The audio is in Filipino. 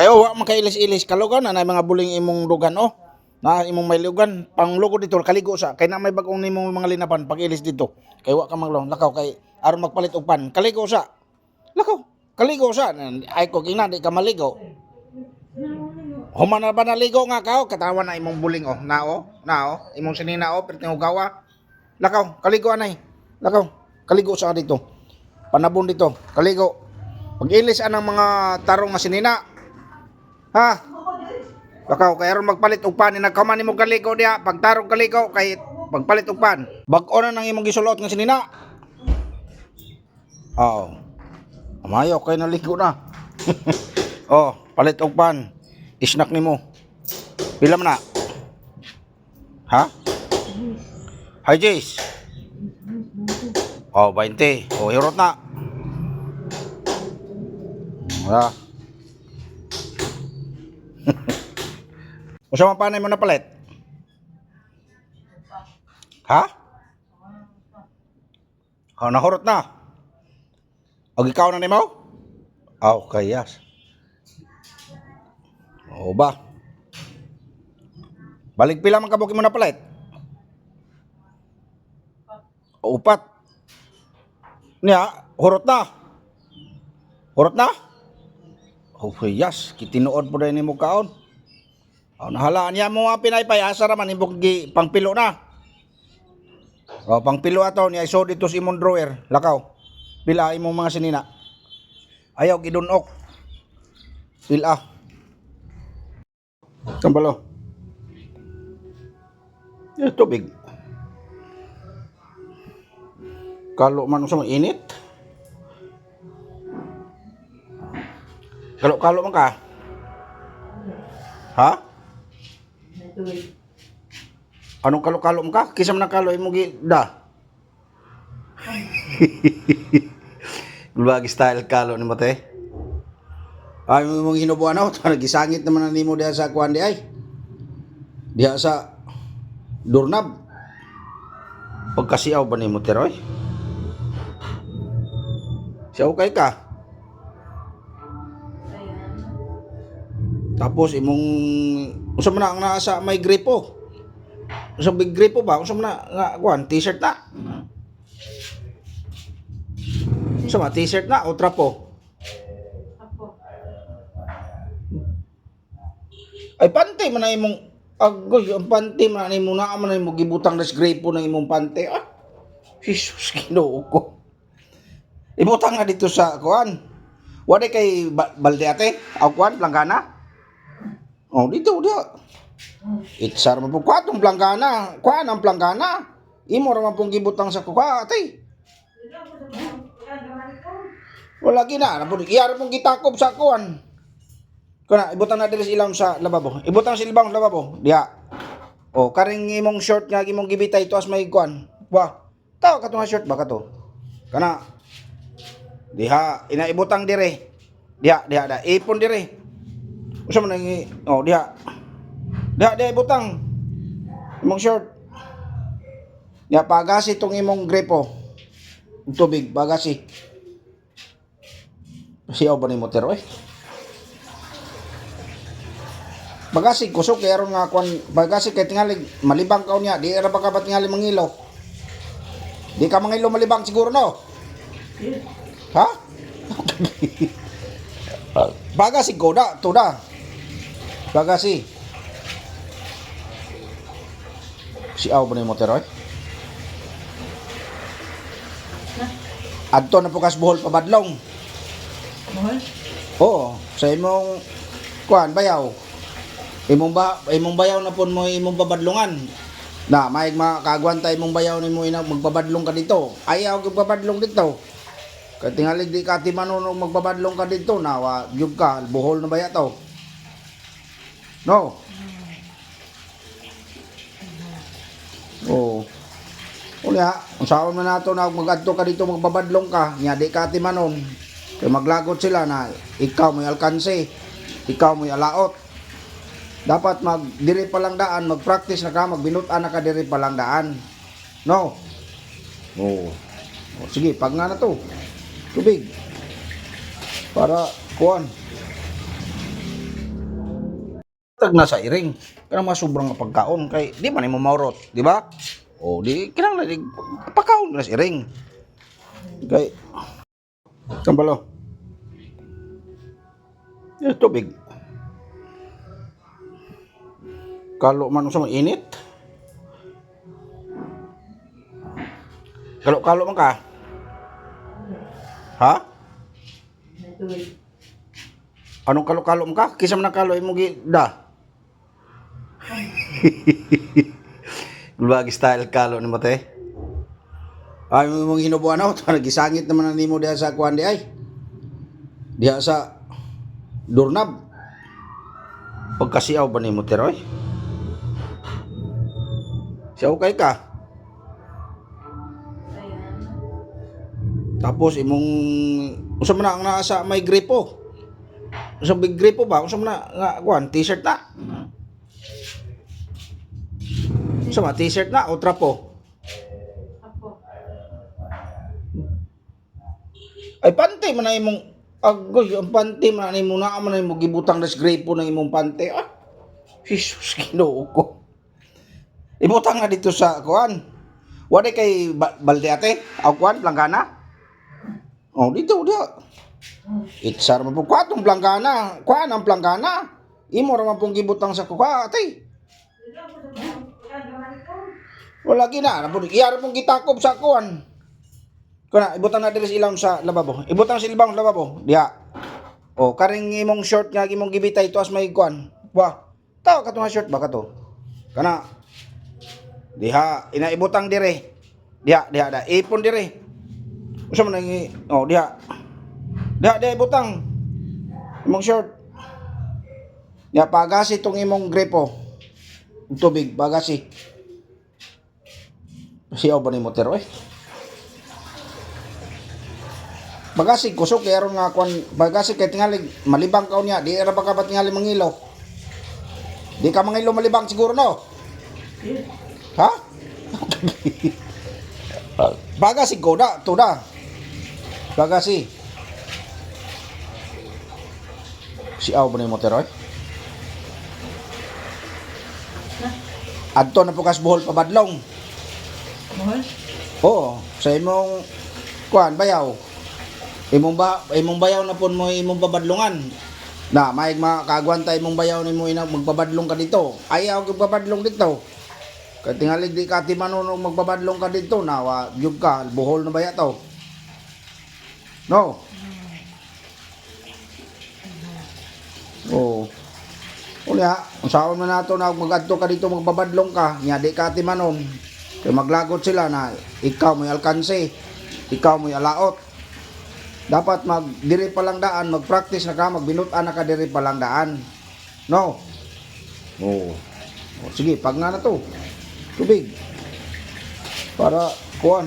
Kaya wa makailis-ilis kalugan na mga buling imong lugan oh. Na imong may lugan panglugo dito kaligo sa kay na may bagong nimong mga linapan pag-ilis dito. Kay wa ka maglong lakaw kay aron magpalit og pan. Kaligo sa. Lakaw. Kaligo sa. Ay ko kina di ka maligo. Human na ba naligo nga ka katawan na imong buling oh. Na oh. Imong sinina oh perting ugawa. Lakaw, kaligo anay. Lakaw. Kaligo sa dito. Panabon dito. Kaligo. Pag-ilis anang mga tarong nga sinina. Ha? Lakaw kay aron magpalit og pan nagkaman nimo kaligo diha pagtarong kaligo kay pagpalit og pan. Bag-o na nang imong gisulot nga sinina. Oh. Amayo kay naligo na. Oh, palit og pan. Isnak nimo. Pila man na? Ha? Hi Jace. Oh, 20. Oh, hirot na. Wala. Usa man panay mo na palit? Ha? Oh, nahurot na. Og ikaw na nimo? Oh, kayas. O ba? Balik pila man kabuk mo na palit? Upat. Niya, hurot na. Hurot na? Oh, kayas. Kitinuod po rin mo kaon. Oh, nahalaan niya mo pinaypay asa raman imong pangpilo na. Oh, pangpilo ato niya iso dito sa imong drawer. Lakaw. Pila imong mga sinina. Ayaw gidunok. Pila. Kambalo. Tubig. Kalo man sa init. Kalo man ka. Ha? Anong kalo-kalo mo ka? Kisa man kalo imong da. Lagi style kalo ni mo te. Ay mong hinubuan ako, nagisangit naman nimo diha sa kuan di ay. Diha sa doorknob. Pagkasiaw ba nimo teroy? Siyaw kay ka. Tapos imong unsa man ang nasa may gripo. Unsa big gripo ba? Unsa man nga kuan t-shirt na. Unsa man t-shirt na o trapo? Ay pante man na imong agoy ang pante man na imong naa man imong gibutang das gripo ng imong pante. Ah. Jesus Ginoo ko. Ibutang na dito sa kuan. Wala kay balde ate, aw kuan planggana. Oh, dito dia. Itsar mo po kwatong planggana. Kuan ang planggana. Imo ra man pong gibutang sa kuha ate. Wala gina, napod iyar pong gitakob sa kuan. Kuna ibutang na diri sa ilang sa lababo. Ibutang sa ilbang lababo. Diha. Oh, karing imong short nga imong gibitay tuas may kuan. Wa. Taw katong short ba kato? Kana. Diha, inaibutang dire. Diha da. Ipon dire. Usa man nang oh diha. Diha ibutang. Imong short. Ya pagasi tong imong gripo. Tubig pagasi. Siyaw ba ni motor eh? Bagasi kusog kay aron nga kuan bagasi kay tingali malibang kaon niya di ra ba ka tingali mangilo. Di ka mangilo malibang siguro no? Ha? Bagasi ko da, to da. Bagasi. Siaw ba ni motor eh? Adto na pukas buhol pabadlong. Buhol? Oo, sa imong kuan bayaw. Imong bayaw na pon mo imong babadlongan. Na may makagwanta imong bayaw nimo ina magbabadlong ka dito. Ayaw gyud babadlong dito. Kay tingali di ka ti manunong magbabadlong ka dito na wa gyud ka buhol na baya to. No. Oh. Unya, unsaon man nato na magadto ka dito magbabadlong ka, nya di ka ti manon. Kay maglagot sila na ikaw may alkanse, ikaw may alaot. Dapat diri pa lang daan, mag-practice na ka, magbinutan na ka diri pa lang daan. No? Oh. Oh sige, pag nga na to. Tubig. Para kuan. tag na sa iring. Kanang mga sobrang nga pagkaon kay di man imo maurot, di ba? O di kinahanglan di pagkaon na sa iring. Kay kambalo. Tubig. Kalo man sa init. Kalo man ka. Ha? Anong kalo man ka? Kisa man ang kalo imong gida. Lagi style kalo ni mate. Ay mong hinubuan ako, nagisangit naman na nimo diha sa kuan di ay. Diha sa doorknob. Pagkasiaw ba nimo teroy? Siyaw kay ka. Tapos imong unsa man na ang naa sa may gripo? Unsa big gripo ba? Unsa man na nga kuan, t-shirt na? Unsa man t-shirt na o trapo? Ay pante man na imong agoy, ang pante man na imong naa man na imong gibutang das gripo ng imong pante. Ah. Jesus Ginoo ko. Ibutang nga dito sa kuan. Wala kay balde ate, aw kuan planggana. Oh, dito dia. Itsar mo po kwatong planggana. Kuan ang planggana. Imo ra man pong gibutang sa kuha ate. Wala gina, iyara pong gitakob sa kuan. Kuna ibutang na diri sa ilawom sa lababo. Ibutang sa ilawom sa lababo. Diha. Oh, karing imong short nga imong gibitay tuas may kuan. Wa. Taw katong short ba kato? Kana. Diha inaibutang dire. Diha da. Ipon dire. Usa man nang oh diha. Diha ibutang. Imong short. Diha pagasi tong imong gripo. Tubig pagasi. Siyaw ba ni motor eh? Bagasi kusog kay aron nga kuan bagasi kay tingali malibang ka niya di ra ba ka tingali mangilo. Di ka mangilo malibang siguro no? Ha? Bagasi ko da, to da. Bagasi. Si aw ba ni motor eh? Adto na pukas buhol pabadlong. Mahal? Oo, sa imong kuan bayaw. Imong bayaw na pon mo imong babadlongan. Na may makagwanta imong bayaw nimo ina magbabadlong ka dito. Ayaw gyud babadlong dito. Kay tingali di ka ti manuno magbabadlong ka dito na wa gyud ka buhol na baya to. No. Oh. Unya, unsaon man nato na magadto ka dito magbabadlong ka, nya di ka ti manon. Kaya maglagot sila na ikaw mo'y alkanse, ikaw mo'y alaot. Dapat diri pa lang daan, mag-practice na ka, magbinutan na ka diri pa lang daan. No? Oo. Oh, sige, pag na to. Tubig. Para, kuwan.